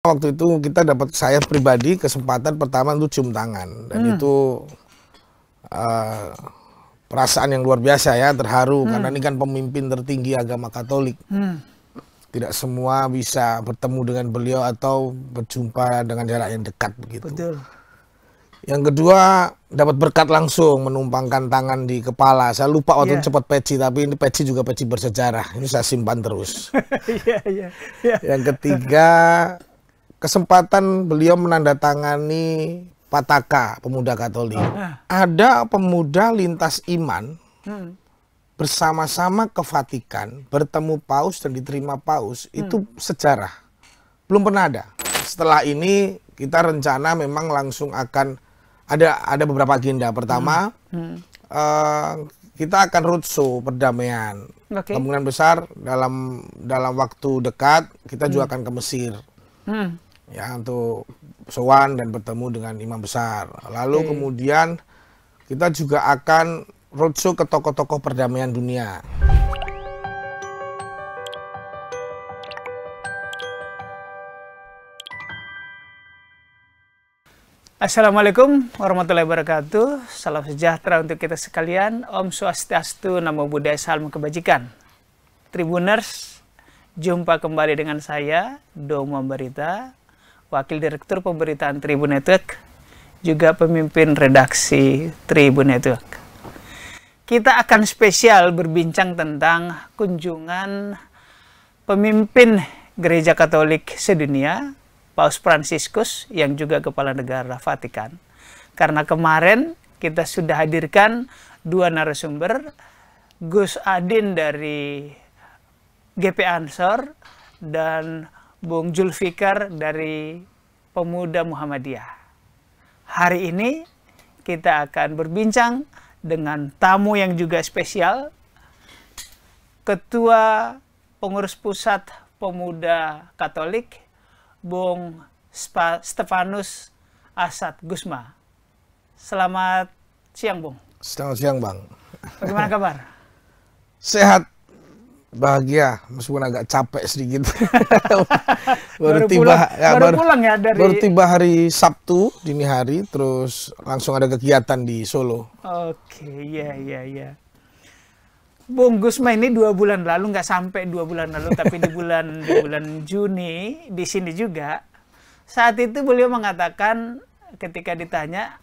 Waktu itu kita dapat, saya pribadi kesempatan pertama untuk cium tangan, dan itu perasaan yang luar biasa ya, terharu karena ini kan pemimpin tertinggi agama Katolik. Tidak semua bisa bertemu dengan beliau atau berjumpa dengan jarak yang dekat begitu. Betul. Yang kedua, dapat berkat langsung, menumpangkan tangan di kepala. Saya lupa waktu itu cepat peci, tapi ini peci juga peci bersejarah. Ini saya simpan terus. Yang ketiga, kesempatan beliau menandatangani Pataka Pemuda Katolik. Ada pemuda lintas iman bersama-sama ke Vatikan, bertemu Paus dan diterima Paus. Itu sejarah, belum pernah ada. Setelah ini kita rencana memang langsung akan ada beberapa agenda. Pertama, kita akan roadshow perdamaian. Kemungkinan besar dalam waktu dekat kita juga akan ke Mesir. Ya, untuk sowan dan bertemu dengan imam besar. Lalu kemudian kita juga akan roadshow ke tokoh-tokoh perdamaian dunia. Assalamualaikum warahmatullahi wabarakatuh. Salam sejahtera untuk kita sekalian. Om Swastiastu, Namo Buddhaya, Salam Kebajikan. Tribuners, jumpa kembali dengan saya, Domo Barita, Wakil Direktur Pemberitaan Tribun Network, juga pemimpin redaksi Tribun Network. Kita akan spesial berbincang tentang kunjungan pemimpin Gereja Katolik sedunia, Paus Fransiskus, yang juga Kepala Negara Vatikan. Karena kemarin kita sudah hadirkan dua narasumber, Gus Adin dari GP Ansor dan Bung Julfikar dari Pemuda Muhammadiyah. Hari ini kita akan berbincang dengan tamu yang juga spesial, Ketua Pengurus Pusat Pemuda Katolik, Bung Stefanus Asad Gusma. Selamat siang, Bung. Selamat siang, Bang. Bagaimana kabar? Sehat, bahagia, meskipun agak capek sedikit. baru pulang ya dari... Baru tiba hari Sabtu dini hari, terus langsung ada kegiatan di Solo. Oke, ya. Bung Gusma ini 2 bulan lalu, nggak sampai 2 bulan lalu, tapi di bulan Juni di sini juga. Saat itu beliau mengatakan ketika ditanya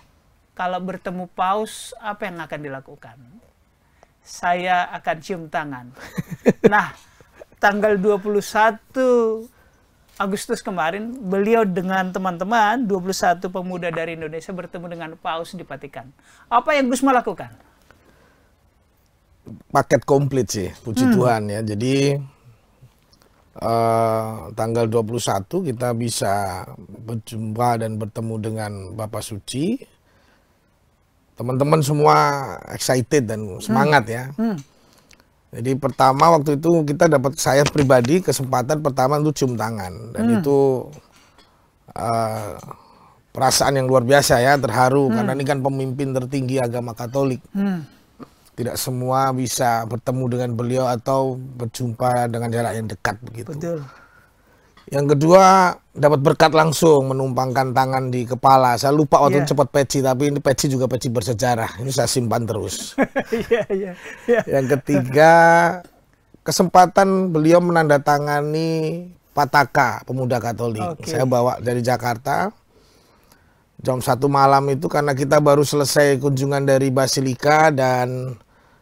kalau bertemu Paus apa yang akan dilakukan, saya akan cium tangan. Nah, tanggal 21 Agustus kemarin, beliau dengan teman-teman 21 pemuda dari Indonesia bertemu dengan Paus di Vatikan. Apa yang Gusma lakukan? Paket komplit sih, puji Tuhan ya. Jadi tanggal 21 kita bisa berjumpa dan bertemu dengan Bapak Suci. Teman-teman semua excited dan semangat ya. Jadi pertama waktu itu kita dapat, saya pribadi kesempatan pertama untuk cium tangan, dan itu perasaan yang luar biasa ya, terharu karena ini kan pemimpin tertinggi agama Katolik. Tidak semua bisa bertemu dengan beliau atau berjumpa dengan jarak yang dekat begitu. Betul. Yang kedua, dapat berkat langsung, menumpangkan tangan di kepala. Saya lupa waktu itu cepat peci, tapi ini peci juga peci bersejarah. Ini saya simpan terus. Yang ketiga, kesempatan beliau menandatangani Pataka Pemuda Katolik. Saya bawa dari Jakarta. Jam 1 malam itu karena kita baru selesai kunjungan dari Basilika dan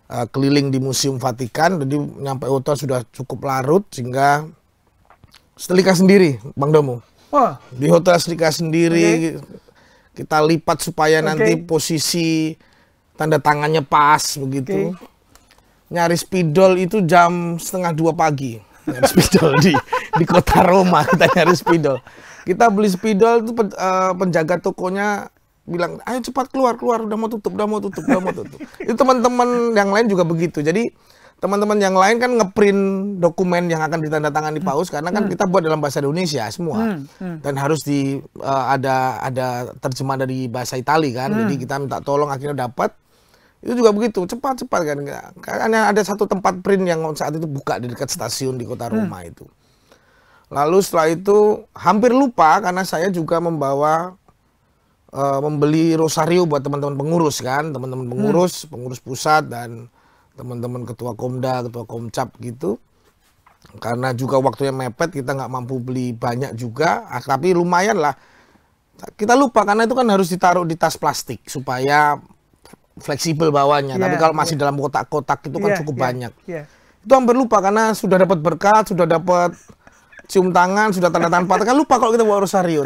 keliling di Museum Vatikan. Jadi nyampe hotel sudah cukup larut, sehingga setrika sendiri, Bang Domo. Di hotel setrika sendiri, kita lipat supaya nanti posisi tanda tangannya pas begitu. Nyari spidol itu jam 1:30 pagi. Nyari spidol di kota Roma, kita nyari spidol. Kita beli spidol itu, penjaga tokonya bilang, ayo cepat keluar, udah mau tutup. Itu teman-teman yang lain juga begitu. Jadi teman-teman yang lain kan ngeprint dokumen yang akan ditandatangani Paus, karena kan kita buat dalam bahasa Indonesia semua, dan harus ada terjemahan dari bahasa Itali kan. Jadi kita minta tolong, akhirnya dapat. Itu juga begitu, cepat kan. Karena ada satu tempat print yang saat itu buka di dekat stasiun di kota Roma itu. Lalu setelah itu hampir lupa karena saya juga membeli rosario buat teman-teman pengurus kan, teman-teman pengurus, pengurus pusat dan teman-teman ketua Komda, ketua Komcap gitu. Karena juga waktunya mepet, kita nggak mampu beli banyak juga, tapi lumayan lah. Kita lupa karena itu kan harus ditaruh di tas plastik supaya fleksibel bawahnya. Tapi kalau masih dalam kotak-kotak itu kan cukup banyak. Itu hampir lupa karena sudah dapat berkat, sudah dapat cium tangan, sudah tanda tangan patah, kan lupa kalau kita bawa rosario.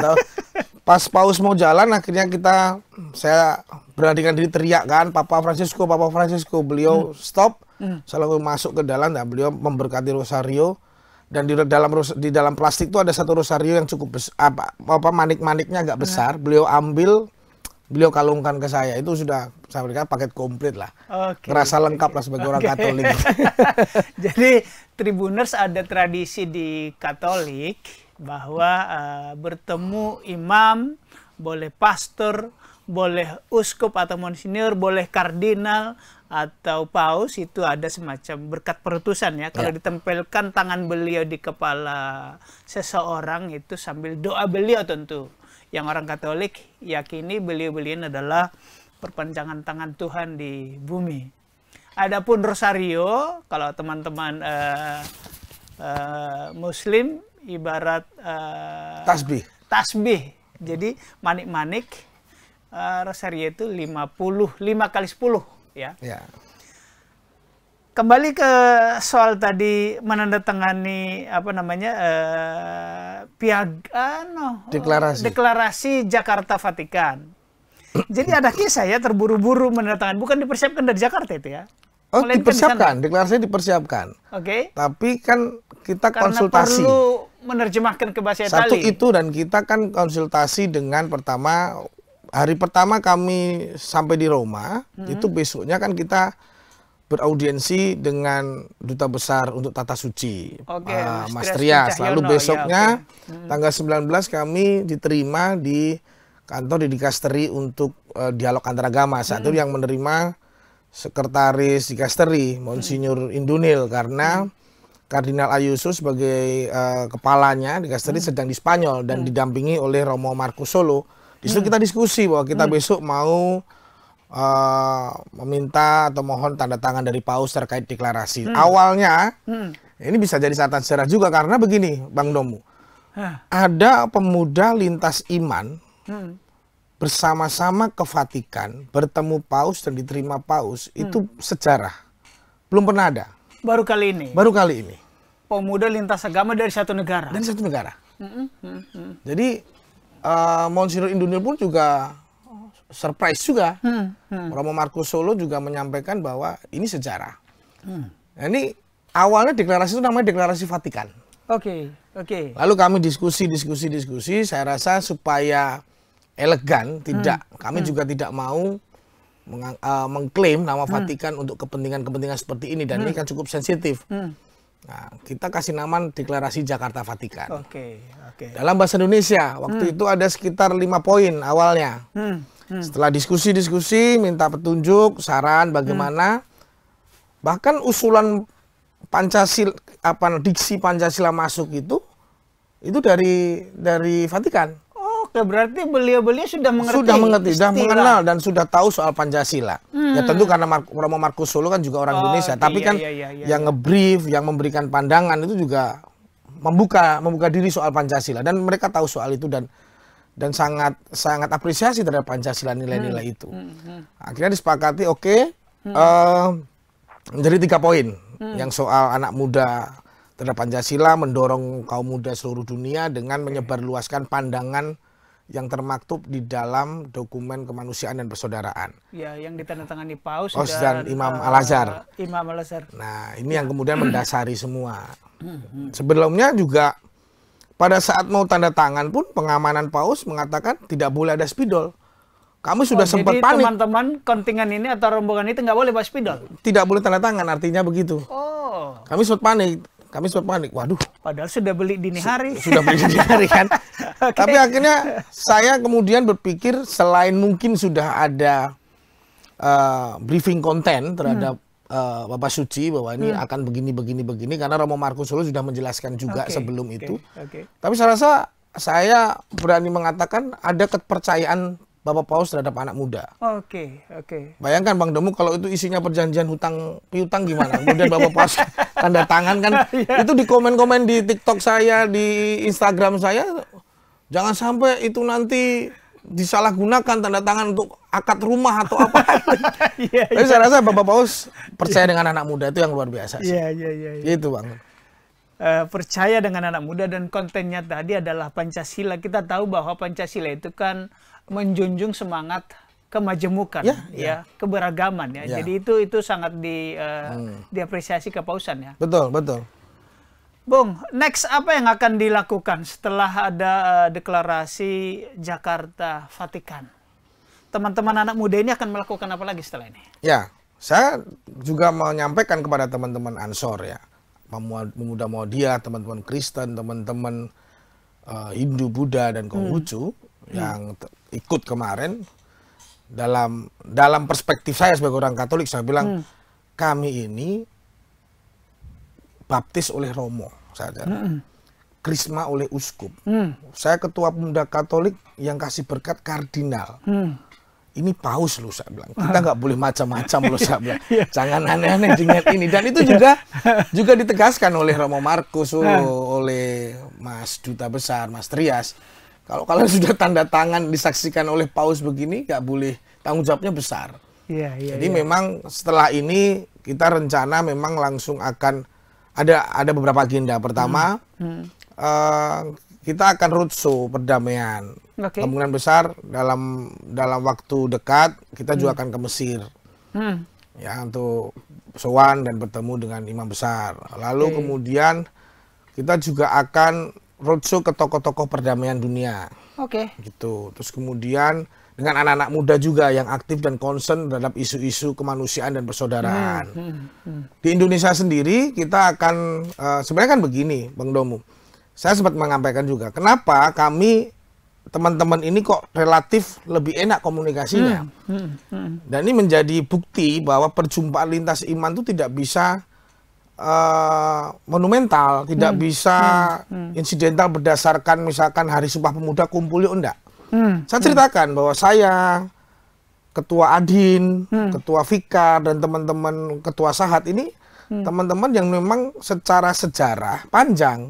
Pas paus mau jalan, akhirnya saya beranikan diri teriak kan, Papa Francisco, beliau stop, saya langsung masuk ke dalam, dan beliau memberkati rosario, dan di dalam plastik itu ada satu rosario yang cukup besar, manik-maniknya agak besar, beliau ambil, beliau kalungkan ke saya, itu sudah saya berikan paket komplit lah, ngerasa lengkap lah sebagai orang Katolik. Jadi Tribuners ada tradisi di Katolik bahwa bertemu imam, boleh pastor, boleh uskup atau monsinyur, boleh kardinal atau paus, itu ada semacam berkat perutusan ya. Kalau ditempelkan tangan beliau di kepala seseorang itu sambil doa beliau tentu. Yang orang Katolik yakini beliau-beliau adalah perpanjangan tangan Tuhan di bumi. Adapun rosario, kalau teman-teman Muslim ibarat tasbih. Jadi manik-manik rosario itu 5 kali 10 ya. Kembali ke soal tadi menandatangani deklarasi Jakarta Vatikan. Jadi ada kisah ya, terburu-buru menandatangani, bukan dipersiapkan dari Jakarta itu ya. Oh, dipersiapkan, deklarasinya dipersiapkan. Oke. Tapi kan kita karena konsultasi. Perlu menerjemahkan ke bahasa Itali. Satu itu, dan kita kan konsultasi dengan hari pertama kami sampai di Roma, itu besoknya kan kita beraudiensi dengan Duta Besar untuk Tata Suci, Mas Trias. Lalu besoknya tanggal 19 kami diterima di kantor di dikasteri untuk dialog antaragama. Saat itu yang menerima sekretaris dikasteri Monsinyur Indunil, karena Kardinal Ayuso sebagai kepalanya dikasteri sedang di Spanyol dan didampingi oleh Romo Marcus Solo. Di situ kita diskusi bahwa kita besok mau meminta atau mohon tanda tangan dari Paus terkait deklarasi. Awalnya ini bisa jadi catatan sejarah juga, karena begini Bang Domu, ada pemuda lintas iman bersama-sama ke Vatikan, bertemu Paus dan diterima Paus, itu sejarah. Belum pernah ada. Baru kali ini? Baru kali ini. Pemuda lintas agama dari satu negara? Dari satu negara. Jadi, Monsinyur Indunil pun juga surprise juga. Romo Marcus Solo juga menyampaikan bahwa ini sejarah. Nah, ini awalnya deklarasi itu namanya deklarasi Vatikan. Oke. Lalu kami diskusi, saya rasa supaya elegan, kami juga tidak mau mengklaim nama Vatikan untuk kepentingan-kepentingan seperti ini, dan ini kan cukup sensitif. Nah, kita kasih nama deklarasi Jakarta Vatikan. Dalam bahasa Indonesia, waktu itu ada sekitar 5 poin awalnya. Setelah diskusi, minta petunjuk, saran bagaimana. Bahkan usulan Pancasila, diksi Pancasila masuk itu dari Vatikan. Berarti beliau-beliau sudah mengerti. Sudah mengenal dan sudah tahu soal Pancasila. Ya tentu karena Romo Marcus Solo kan juga orang Indonesia. Tapi kan yang nge-brief, yang memberikan pandangan itu juga membuka diri soal Pancasila. Dan mereka tahu soal itu dan sangat apresiasi terhadap Pancasila, nilai-nilai itu. Akhirnya disepakati, menjadi 3 poin. Yang soal anak muda terhadap Pancasila, mendorong kaum muda seluruh dunia dengan menyebarluaskan pandangan yang termaktub di dalam dokumen kemanusiaan dan persaudaraan. Ya, yang ditandatangani Paus dan Imam Al-Azhar. Nah, ini yang kemudian mendasari semua. Sebelumnya juga pada saat mau tanda tangan pun pengamanan Paus mengatakan tidak boleh ada spidol. Kami sudah sempat panik. Teman-teman kontingen ini atau rombongan itu nggak boleh bawa spidol? Tidak boleh tanda tangan, artinya begitu. Kami sempat panik. Waduh. Padahal sudah beli dini hari. Sudah beli dini hari kan. Tapi akhirnya saya kemudian berpikir, selain mungkin sudah ada briefing konten terhadap Bapak Suci bahwa ini akan begini karena Romo Markus Solo sudah menjelaskan juga sebelum itu. Tapi saya rasa saya berani mengatakan ada kepercayaan Bapak Paus terhadap anak muda. Bayangkan Bang Domu kalau itu isinya perjanjian hutang piutang gimana? Kemudian Bapak Paus tanda tangan kan itu di komen-komen di TikTok saya, di Instagram saya, jangan sampai itu nanti disalahgunakan tanda tangan untuk akad rumah atau apa. Tapi saya rasa Bapak Paus percaya dengan anak muda itu yang luar biasa sih. Gitu Bang. Percaya dengan anak muda dan kontennya tadi adalah Pancasila. Kita tahu bahwa Pancasila itu kan menjunjung semangat kemajemukan, keberagaman ya. Jadi itu sangat diapresiasi kepausan ya. Betul, betul. Bung, next apa yang akan dilakukan setelah ada deklarasi Jakarta Vatikan? Teman-teman anak muda ini akan melakukan apa lagi setelah ini? Ya, saya juga menyampaikan kepada teman-teman Ansor ya, pemuda Muhammadiyah, teman-teman Kristen, teman-teman Hindu, Buddha, dan Konghucu yang ikut kemarin, dalam perspektif saya sebagai orang Katolik, saya bilang kami ini baptis oleh Romo saja, krisma oleh uskup. Saya ketua pemuda Katolik yang kasih berkat kardinal. Ini paus loh, saya bilang. Kita nggak boleh macam-macam loh, saya bilang. Jangan aneh-aneh dengan ini. Dan itu juga ditegaskan oleh Romo Markus, oleh Mas Duta Besar, Mas Trias. Kalau kalian sudah tanda tangan disaksikan oleh paus begini, nggak boleh, tanggung jawabnya besar. Jadi memang setelah ini kita rencana memang langsung akan ada beberapa agenda. Pertama, kita akan roadshow perdamaian. Kemungkinan besar dalam waktu dekat kita juga akan ke Mesir, ya, untuk sowan dan bertemu dengan imam besar. Lalu kemudian kita juga akan roadshow ke tokoh-tokoh perdamaian dunia. Gitu. Terus kemudian dengan anak-anak muda juga yang aktif dan concern terhadap isu-isu kemanusiaan dan persaudaraan. Di Indonesia sendiri kita akan sebenarnya kan begini, Bang Domu. Saya sempat menyampaikan juga, kenapa kami teman-teman ini kok relatif lebih enak komunikasinya. Dan ini menjadi bukti bahwa perjumpaan lintas iman itu tidak bisa monumental, tidak bisa insidental berdasarkan misalkan Hari Sumpah Pemuda kumpul yuk, enggak. Saya ceritakan bahwa saya, Ketua Adin, Ketua Fikar, dan teman-teman Ketua Sahat ini teman-teman yang memang secara sejarah panjang.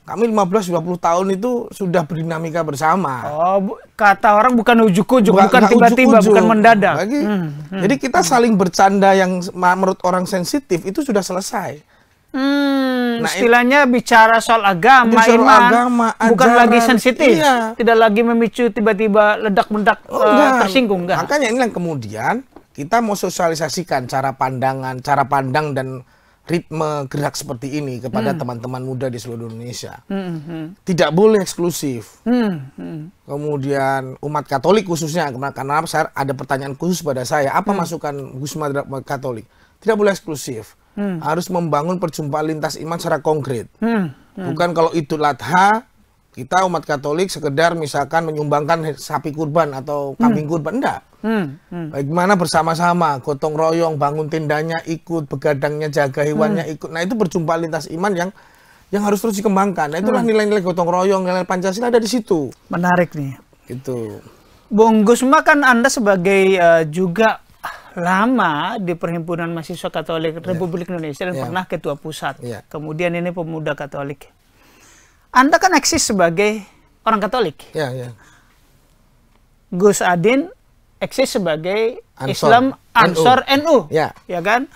Kami 15-20 tahun itu sudah berdinamika bersama. Kata orang bukan ujuk-ujuk, bukan tiba-tiba, bukan mendadak. Jadi kita saling bercanda yang menurut orang sensitif itu sudah selesai. Nah, istilahnya bicara soal agama, iman, bukan lagi sensitif, tidak lagi memicu tiba-tiba ledak-mendak tersinggung. Makanya ini yang kemudian kita mau sosialisasikan cara pandang dan ritme gerak seperti ini kepada teman-teman muda di seluruh Indonesia. Tidak boleh eksklusif. Kemudian umat Katolik khususnya, karena ada pertanyaan khusus pada saya, apa masukan Gusma umat Katolik? Tidak boleh eksklusif. Harus membangun perjumpaan lintas iman secara konkret. Bukan kalau Idul Adha kita umat Katolik sekedar misalkan menyumbangkan sapi kurban atau kambing kurban, enggak. Bagaimana bersama-sama, gotong royong, bangun tendanya ikut, begadangnya jaga hewannya ikut. Nah, itu perjumpaan lintas iman yang harus terus dikembangkan. Nah, itulah nilai-nilai gotong royong, nilai Pancasila ada di situ. Menarik nih. Gitu. Bung Gusma, kan Anda sebagai juga lama di Perhimpunan Mahasiswa Katolik Republik Indonesia dan pernah ketua pusat. Kemudian ini pemuda Katolik. Anda kan eksis sebagai orang Katolik. Gus Adin eksis sebagai Islam Ansor NU. Ya kan?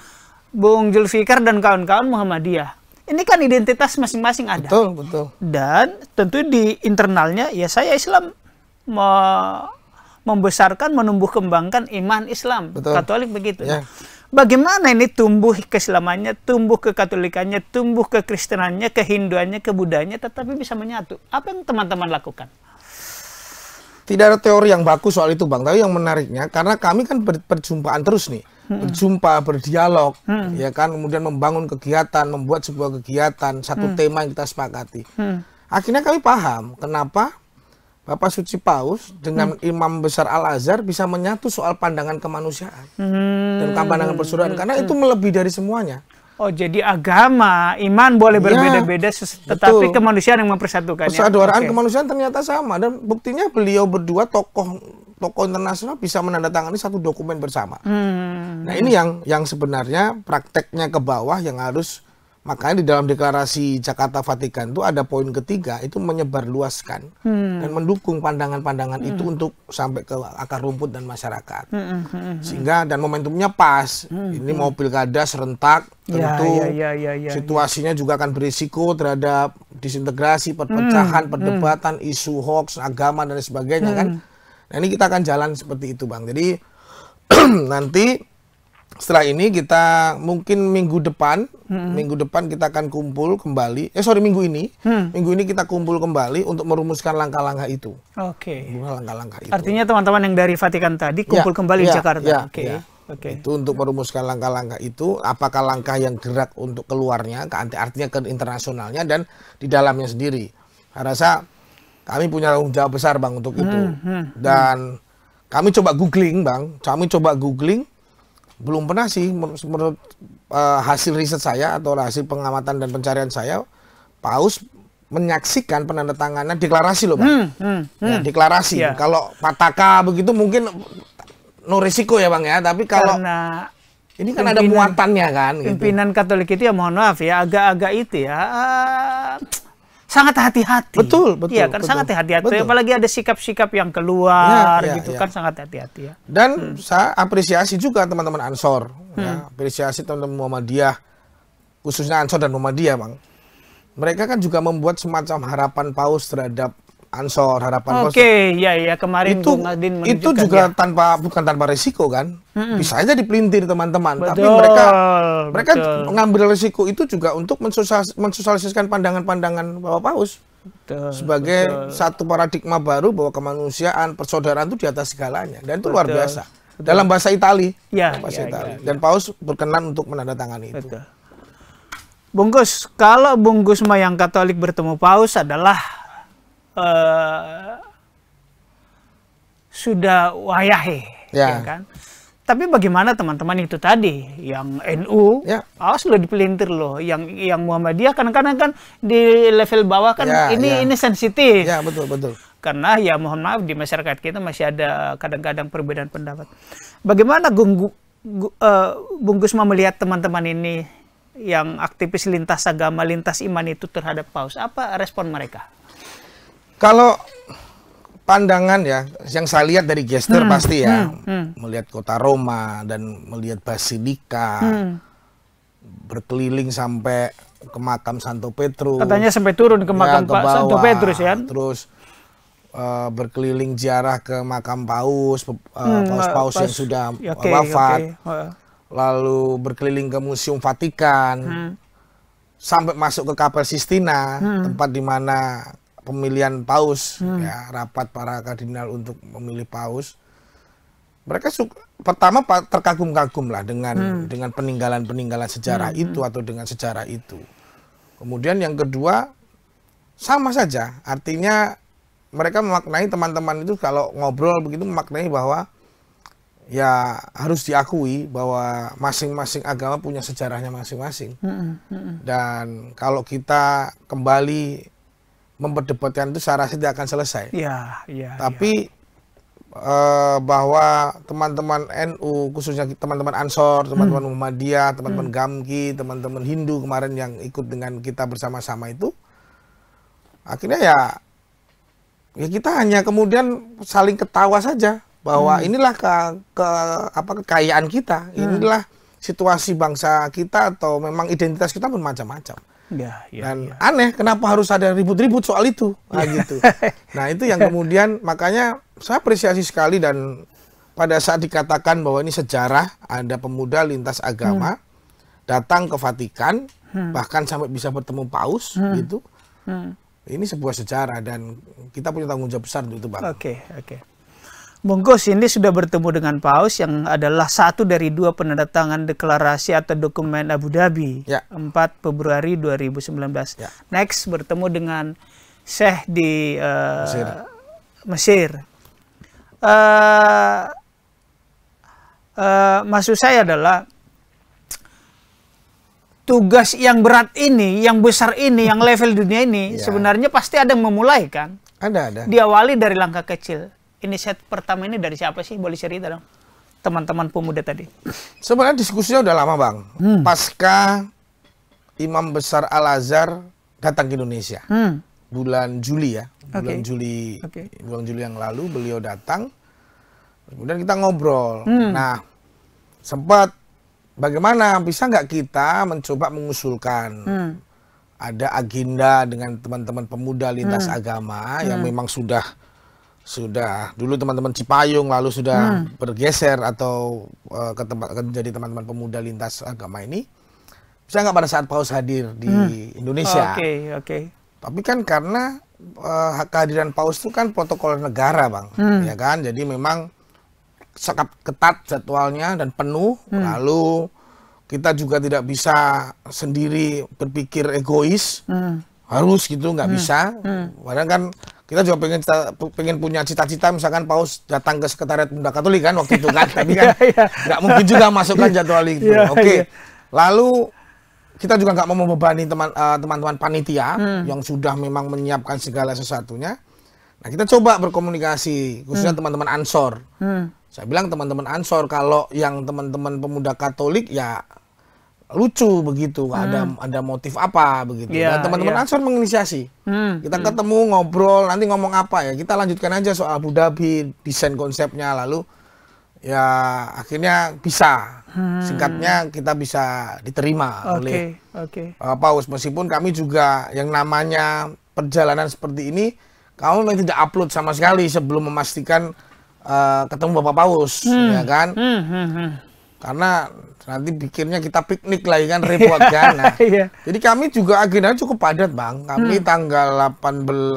Bung Zulfikar dan kawan-kawan Muhammadiyah. Ini kan identitas masing-masing ada. Betul. Dan tentu di internalnya ya saya Islam membesarkan, menumbuh kembangkan iman Islam. Katolik begitu. Bagaimana ini tumbuh keislamannya, tumbuh kekatolikannya, tumbuh kekristenannya, kehinduannya, kebudayaannya, tetapi bisa menyatu. Apa yang teman-teman lakukan? Tidak ada teori yang bagus soal itu, Bang. Tapi yang menariknya, karena kami kan perjumpaan terus nih. Berjumpa, berdialog, ya kan, kemudian membangun kegiatan, membuat sebuah kegiatan, satu tema yang kita sepakati. Akhirnya kami paham kenapa Bapak Suci Paus dengan Imam Besar Al-Azhar bisa menyatu soal pandangan kemanusiaan dan pandangan persaudaraan, karena itu melebihi dari semuanya. Oh, jadi agama, iman boleh berbeda-beda, tetapi kemanusiaan yang mempersatukan. Persaudaraan kemanusiaan ternyata sama, dan buktinya beliau berdua tokoh internasional bisa menandatangani satu dokumen bersama. Nah, ini yang sebenarnya prakteknya ke bawah yang harus, makanya di dalam deklarasi Jakarta Vatikan itu ada poin ketiga, itu menyebarluaskan dan mendukung pandangan-pandangan itu untuk sampai ke akar rumput dan masyarakat. Sehingga dan momentumnya pas. Ini mau pilkada serentak, tentu situasinya juga akan berisiko terhadap disintegrasi, perpecahan, perdebatan, isu hoax, agama dan sebagainya kan. Nah, ini kita akan jalan seperti itu, Bang. Jadi nanti setelah ini kita mungkin minggu depan kita akan kumpul kembali. Minggu ini kita kumpul kembali untuk merumuskan langkah-langkah itu. Langkah-langkah itu. Artinya teman-teman yang dari Vatikan tadi kumpul kembali di Jakarta. Itu untuk merumuskan langkah-langkah itu. Apakah langkah yang gerak untuk keluarnya, artinya ke internasionalnya dan di dalamnya sendiri. Saya rasa kami punya tanggung jawab besar, Bang, untuk itu. Dan kami coba googling, Bang. Belum pernah sih menurut hasil riset saya atau hasil pengamatan dan pencarian saya, Paus menyaksikan penandatanganan deklarasi loh, Bang. Deklarasi. Kalau pataka begitu mungkin no risiko ya, Bang ya. Tapi kalau ini kan ada muatannya kan. Pimpinan Katolik itu ya, mohon maaf ya, agak-agak itu ya. Sangat hati-hati. Betul. Iya kan, sangat hati-hati. Apalagi ada sikap-sikap yang keluar kan sangat hati-hati ya. Dan saya apresiasi juga teman-teman Ansor, apresiasi teman-teman Muhammadiyah, khususnya Ansor dan Muhammadiyah, Bang. Mereka kan juga membuat semacam harapan Paus terhadap Ansor, harapan Paus. Kemarin itu juga bukan tanpa risiko kan. Bisa aja dipelintir teman-teman, tapi mereka mengambil risiko itu juga untuk mensosialisasikan pandangan-pandangan Bapak Paus sebagai satu paradigma baru bahwa kemanusiaan, persaudaraan itu di atas segalanya, dan itu luar biasa. Dalam bahasa Itali, dan Paus berkenan untuk menandatangani itu. Bungkus, kalau Bungkus yang Katolik bertemu Paus adalah sudah wayahe, ya kan? Tapi bagaimana teman-teman itu tadi yang NU, awas lo dipelintir loh, yang Muhammadiyah kadang-kadang kan di level bawah kan ini sensitif. Ya, betul. Karena ya mohon maaf di masyarakat kita masih ada kadang-kadang perbedaan pendapat. Bagaimana Bungkus melihat teman-teman ini yang aktivis lintas agama, lintas iman itu terhadap Paus? Apa respon mereka? Kalau pandangan ya, yang saya lihat dari gestur pasti ya, melihat kota Roma dan melihat Basilika, berkeliling sampai ke makam Santo Petrus. Katanya sampai turun ke makam Santo Petrus ya. Terus berkeliling ziarah ke makam Paus, Paus yang sudah wafat. Lalu berkeliling ke Museum Vatikan, sampai masuk ke Kapel Sistina, tempat di mana pemilihan Paus, ya, rapat para kardinal untuk memilih Paus. Mereka pertama terkagum-kagum lah dengan peninggalan-peninggalan sejarah itu atau dengan sejarah itu. Kemudian yang kedua sama saja, artinya mereka memaknai, teman-teman itu kalau ngobrol begitu memaknai bahwa ya harus diakui bahwa masing-masing agama punya sejarahnya masing-masing. Dan kalau kita kembali memperdebatkan itu, saya rasa tidak akan selesai. Tapi bahwa teman-teman NU, khususnya teman-teman Ansor, teman-teman Muhammadiyah, teman-teman Gamki, teman-teman Hindu kemarin yang ikut dengan kita bersama-sama itu, akhirnya ya kita hanya kemudian saling ketawa saja bahwa inilah kekayaan kita, inilah situasi bangsa kita, atau memang identitas kita pun macam-macam. Dan aneh kenapa harus ada ribut-ribut soal itu, gitu. Nah itu yang kemudian makanya saya apresiasi sekali, dan pada saat dikatakan bahwa ini sejarah, ada pemuda lintas agama datang ke Vatikan, bahkan sampai bisa bertemu Paus, gitu. Ini sebuah sejarah dan kita punya tanggung jawab besar untuk itu, Bang. Oke. Bungkus ini sudah bertemu dengan Paus yang adalah satu dari 2 penandatangan deklarasi atau dokumen Abu Dhabi 4 Februari 2019. Next bertemu dengan Syekh di Mesir. Maksud saya adalah tugas yang berat ini, yang besar ini, yang level dunia ini, sebenarnya pasti ada yang memulai kan? Ada. Diawali dari langkah kecil. Inisiatif pertama ini dari siapa sih? Boleh cerita dong, teman-teman pemuda tadi. Sebenarnya diskusinya udah lama, Bang. Pasca Imam Besar Al-Azhar datang ke Indonesia. Bulan Juli ya. Bulan Juli yang lalu beliau datang. Kemudian kita ngobrol. Nah, sempat bagaimana bisa nggak kita mencoba mengusulkan ada agenda dengan teman-teman pemuda lintas agama yang memang sudah dulu teman-teman Cipayung lalu sudah bergeser atau ke tempat jadi teman-teman pemuda lintas agama ini, bisa nggak pada saat Paus hadir di Indonesia? Oke. Tapi kan karena kehadiran Paus itu kan protokol negara, Bang, ya kan? Jadi memang sangat ketat jadwalnya dan penuh. Lalu kita juga tidak bisa sendiri berpikir egois, harus gitu, nggak bisa. Padahal kan kita juga pengen punya cita-cita, misalkan Paus datang ke Sekretariat Pemuda Katolik kan waktu itu kan, tapi kan nggak mungkin juga masukkan jadwal itu. Lalu kita juga nggak mau membebani teman-teman panitia yang sudah memang menyiapkan segala sesuatunya. Nah, kita coba berkomunikasi, khususnya teman-teman Ansor. Saya bilang teman-teman Ansor, kalau yang teman-teman pemuda Katolik ya lucu begitu, ada motif apa begitu. Dan teman-teman Ansor menginisiasi. Kita ketemu, ngobrol, nanti ngomong apa ya, kita lanjutkan aja soal Abu Dhabi, desain konsepnya, lalu ya akhirnya bisa. Singkatnya kita bisa diterima oleh Paus. Meskipun kami juga yang namanya perjalanan seperti ini, kami memang tidak upload sama sekali sebelum memastikan ketemu Bapak Paus, ya kan? Karena nanti pikirnya kita piknik lagi kan, repot kan. Nah, jadi kami juga agendanya cukup padat, Bang. Kami tanggal 17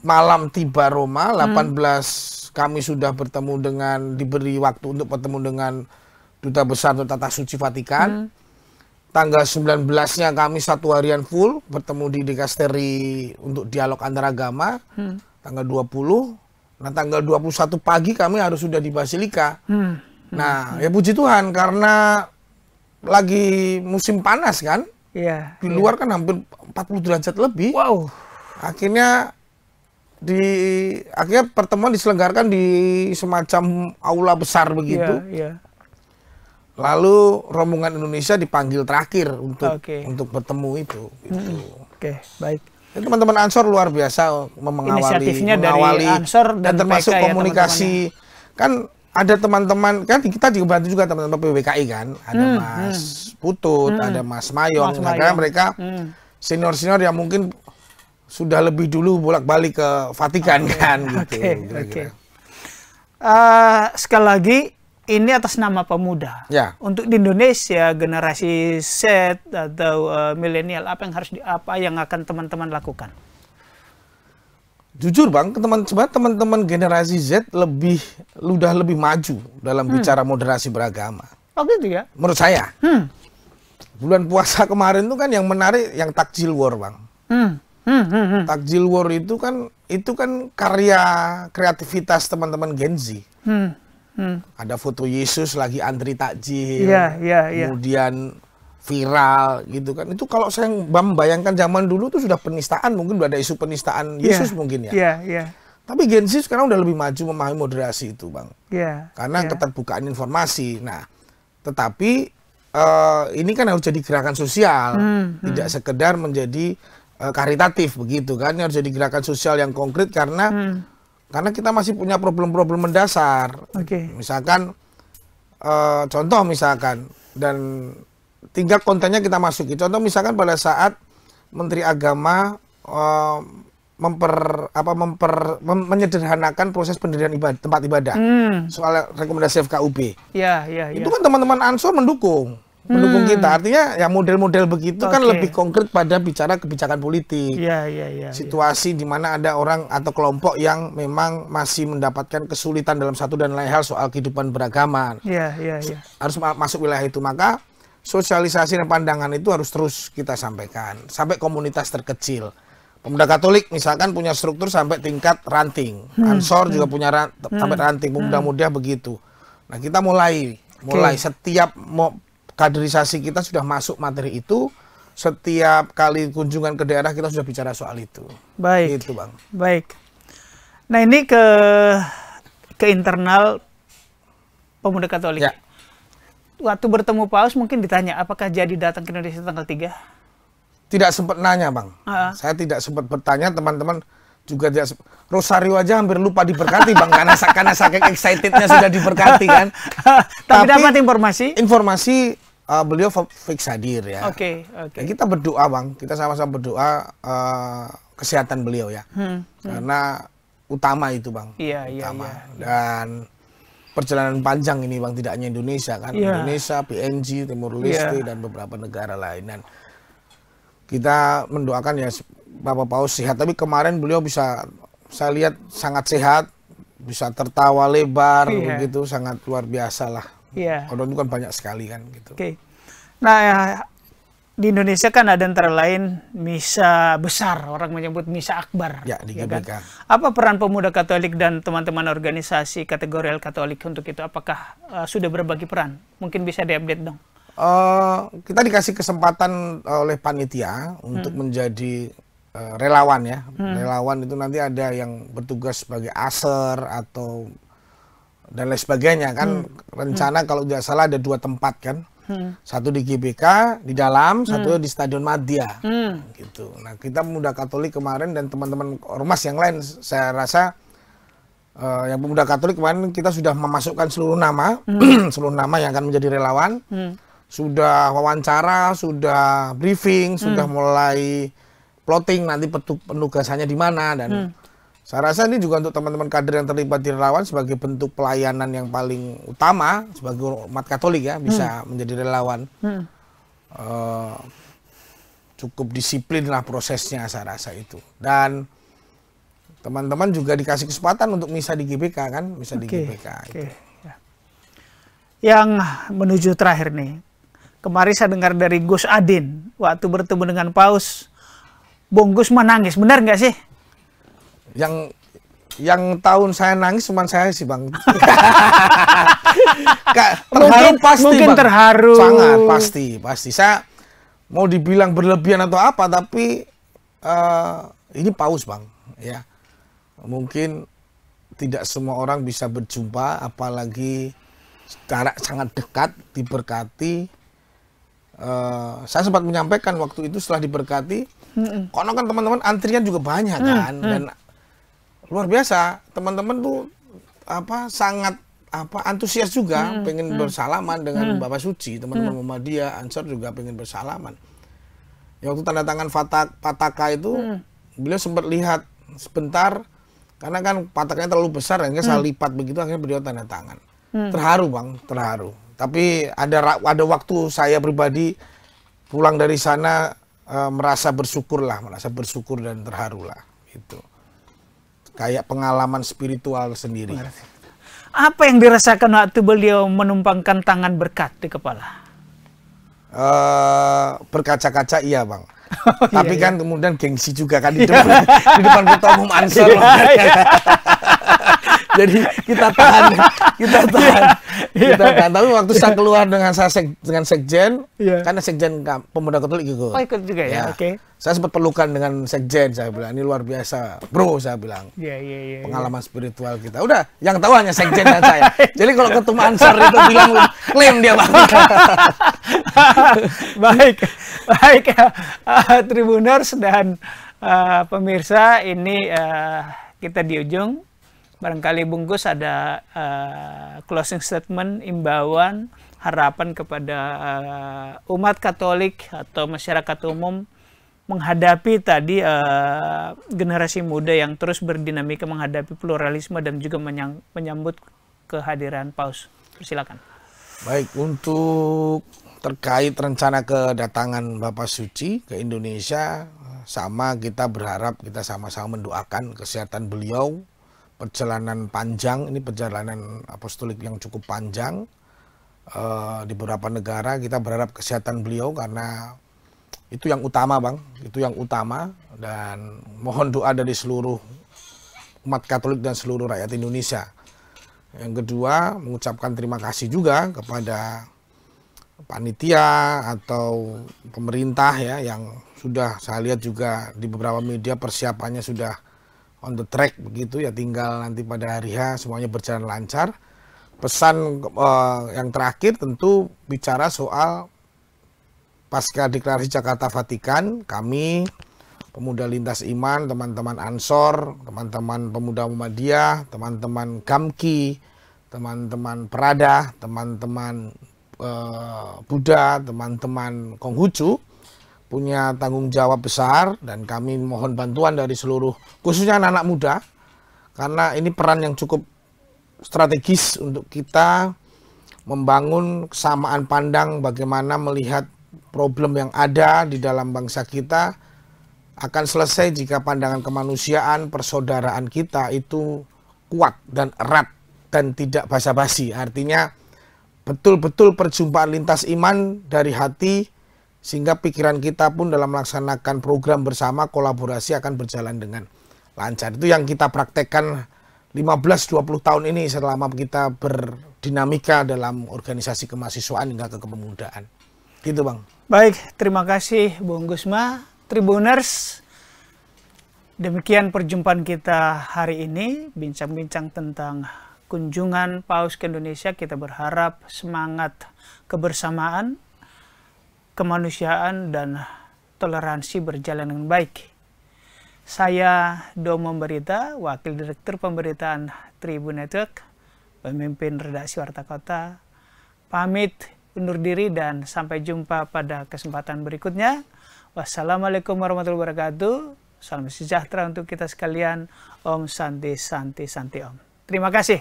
malam tiba Roma, 18 kami sudah diberi waktu untuk bertemu dengan Duta Besar Tata Suci Vatikan. Tanggal 19-nya kami 1 harian full bertemu di dikasteri untuk dialog antaragama. Tanggal 20. Nah, tanggal 21 pagi kami harus sudah di Basilika. Nah, ya puji Tuhan karena lagi musim panas kan. Di luar kan hampir 40 derajat lebih. Wow. Akhirnya pertemuan diselenggarakan di semacam aula besar begitu. Lalu rombongan Indonesia dipanggil terakhir untuk bertemu itu. Baik. Teman-teman Ansor luar biasa mengawali dari Ansor dan termasuk PK komunikasi. Kan ada teman-teman, kan kita juga bantu juga teman-teman PWKI kan. Ada Mas Putut, ada Mas Mayong. Karena mereka senior-senior yang mungkin sudah lebih dulu bolak-balik ke Vatikan kan gitu. Sekali lagi, ini atas nama pemuda. Untuk di Indonesia, generasi Z atau milenial, apa yang akan teman-teman lakukan? Jujur, Bang, teman-teman generasi Z udah lebih maju dalam bicara moderasi beragama. Oh gitu ya? Menurut saya. Bulan puasa kemarin tuh kan yang menarik yang Takjil War, Bang. Takjil War itu kan kreativitas teman-teman Gen Z. Ada foto Yesus lagi antri takjil, kemudian viral gitu kan. Itu kalau saya membayangkan zaman dulu tuh sudah penistaan, mungkin udah ada isu penistaan Yesus mungkin ya. Tapi Gen Z sekarang udah lebih maju memahami moderasi itu, Bang. Karena keterbukaan informasi. Nah, tetapi ini kan harus jadi gerakan sosial, tidak sekedar menjadi karitatif begitu kan. Harus jadi gerakan sosial yang konkret karena kita masih punya problem-problem mendasar. Misalkan, contoh misalkan, dan tinggal kontennya kita masuki. Contoh misalkan pada saat Menteri Agama menyederhanakan proses pendirian tempat ibadah, soal rekomendasi FKUB. Itu kan teman-teman Ansor mendukung kita. Artinya ya model-model begitu kan lebih konkret pada bicara kebijakan politik. Situasi di mana ada orang atau kelompok yang memang masih mendapatkan kesulitan dalam satu dan lain hal soal kehidupan beragama. Harus masuk wilayah itu. Maka sosialisasi dan pandangan itu harus terus kita sampaikan sampai komunitas terkecil. Pemuda Katolik misalkan punya struktur sampai tingkat ranting, Ansor juga punya sampai ranting, pemuda-muda begitu. Nah, kita mulai setiap kaderisasi kita sudah masuk materi itu, setiap kali kunjungan ke daerah kita sudah bicara soal itu. Baik. Gitu, Bang. Baik. Nah, ini ke internal Pemuda Katolik. Ya. Waktu bertemu Paus mungkin ditanya apakah jadi datang ke Indonesia tanggal 3? Tidak sempat nanya, Bang. Saya tidak sempat bertanya, teman-teman juga tidak. Rosario aja hampir lupa diberkati, Bang, karena saking excitednya sudah diberkati kan. Tapi dapat informasi? Informasi beliau fix hadir ya. Oke. Ya, kita berdoa, Bang. Kita sama-sama berdoa kesehatan beliau ya. Karena utama itu, Bang. Iya. Dan perjalanan panjang ini, Bang, tidak hanya Indonesia kan. Indonesia, PNG, Timur Leste dan beberapa negara lain. Dan kita mendoakan ya Bapak Paus sehat. Tapi kemarin beliau bisa, saya lihat sangat sehat, bisa tertawa lebar begitu, sangat luar biasa lah. Orang itu kan banyak sekali kan gitu. Nah, di Indonesia kan ada antara lain misa besar, orang menyebut misa akbar. Ya, di GBK. Kan? Apa peran Pemuda Katolik dan teman-teman organisasi kategorial Katolik untuk itu? Apakah sudah berbagi peran? Mungkin bisa diupdate dong. Kita dikasih kesempatan oleh panitia untuk menjadi relawan ya. Relawan itu nanti ada yang bertugas sebagai aser atau dan lain sebagainya kan. Rencana kalau tidak salah ada 2 tempat kan. Satu di GBK di dalam, satu di Stadion Madia gitu. Nah, kita Pemuda Katolik kemarin dan teman-teman ormas yang lain, saya rasa yang Pemuda Katolik kemarin kita sudah memasukkan seluruh nama seluruh nama yang akan menjadi relawan. Sudah wawancara, sudah briefing, sudah mulai plotting nanti penugasannya di mana. Dan saya rasa ini juga untuk teman-teman kader yang terlibat di relawan sebagai bentuk pelayanan yang paling utama sebagai umat Katolik ya, bisa menjadi relawan. Cukup disiplin lah prosesnya, saya rasa itu. Dan teman-teman juga dikasih kesempatan untuk misa di GBK kan, misa di GBK. Gitu. Yang menuju terakhir nih, kemarin saya dengar dari Gus Adin waktu bertemu dengan Paus, Bung Gus menangis, benar nggak sih? Yang tahun saya nangis cuma saya sih, Bang. Terharu pasti, mungkin Bang. Terharu. Sangat pasti. Saya mau dibilang berlebihan atau apa, tapi ini Paus, Bang. Ya, mungkin tidak semua orang bisa berjumpa, apalagi jarak sangat dekat, diberkati. Saya sempat menyampaikan waktu itu setelah diberkati, karena kan teman-teman antrian juga banyak kan, dan luar biasa, teman-teman tuh sangat antusias juga, pengen bersalaman dengan Bapak Suci, teman-teman Muhammadiyah, Ansor juga pengen bersalaman. Ya, waktu tanda tangan Pataka itu, beliau sempat lihat sebentar, karena kan Patakanya terlalu besar, akhirnya saya lipat begitu, akhirnya beliau tanda tangan. Terharu, Bang, terharu. Tapi ada waktu saya pribadi pulang dari sana merasa bersyukur dan terharu lah, gitu. Kayak pengalaman spiritual sendiri. Apa yang dirasakan waktu beliau menumpangkan tangan berkat di kepala? Berkaca-kaca iya, Bang. Tapi kan kemudian gengsi juga kan di depan ketua umum Ansor. Jadi kita tahan. Tapi waktu saya keluar dengan sekjen, karena sekjen Pemuda Katolik juga. Oh, ikut juga ya. Oke. Saya sempat pelukan dengan sekjen, saya bilang ini luar biasa, bro, saya bilang. Pengalaman spiritual kita. Udah, yang tahu hanya sekjen dan saya. Jadi kalau ketua Ansor itu bilang klaim dia, Bang. Baik. Tribuners dan pemirsa, ini kita di ujung. Barangkali Bung Gus ada closing statement, imbauan, harapan kepada umat Katolik atau masyarakat umum menghadapi tadi generasi muda yang terus berdinamika menghadapi pluralisme dan juga menyambut kehadiran Paus. Silakan. Baik, untuk terkait rencana kedatangan Bapak Suci ke Indonesia, sama kita berharap, kita sama-sama mendoakan kesehatan beliau. Perjalanan panjang, ini perjalanan apostolik yang cukup panjang, di beberapa negara. Kita berharap kesehatan beliau karena itu yang utama, Bang. Itu yang utama, dan mohon doa dari seluruh umat Katolik dan seluruh rakyat Indonesia. Yang kedua, mengucapkan terima kasih juga kepada panitia atau pemerintah ya, yang sudah saya lihat juga di beberapa media persiapannya sudah on the track begitu ya, tinggal nanti pada hari H semuanya berjalan lancar. Pesan yang terakhir tentu bicara soal pasca deklarasi Jakarta Vatikan, kami pemuda lintas iman, teman-teman Ansor, teman-teman pemuda Muhammadiyah, teman-teman Gamki, teman-teman Perada, teman-teman Buddha, teman-teman Konghucu punya tanggung jawab besar, dan kami mohon bantuan dari seluruh, khususnya anak-anak muda, karena ini peran yang cukup strategis untuk kita membangun kesamaan pandang bagaimana melihat problem yang ada di dalam bangsa kita akan selesai jika pandangan kemanusiaan, persaudaraan kita itu kuat dan erat dan tidak basa-basi. Artinya betul-betul perjumpaan lintas iman dari hati, sehingga pikiran kita pun dalam melaksanakan program bersama, kolaborasi akan berjalan dengan lancar. Itu yang kita praktekkan 15-20 tahun ini selama kita berdinamika dalam organisasi kemahasiswaan hingga ke kepemudaan. Gitu, Bang. Baik, terima kasih Bung Gusma. Tribuners, demikian perjumpaan kita hari ini, bincang-bincang tentang kunjungan Paus ke Indonesia. Kita berharap semangat kebersamaan, kemanusiaan, dan toleransi berjalan dengan baik. Saya Domo Berita, Wakil Direktur Pemberitaan Tribun Network, pemimpin redaksi Warta Kota, pamit undur diri dan sampai jumpa pada kesempatan berikutnya. Wassalamualaikum warahmatullahi wabarakatuh. Salam sejahtera untuk kita sekalian. Om Santi Santi Santi Om. Terima kasih.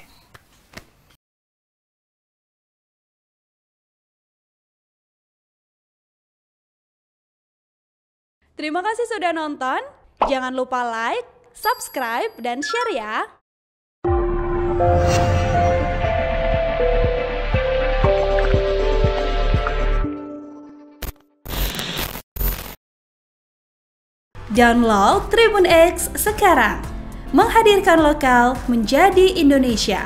Terima kasih sudah nonton. Jangan lupa like, subscribe, dan share ya. Download Tribun X sekarang. Menghadirkan lokal menjadi Indonesia.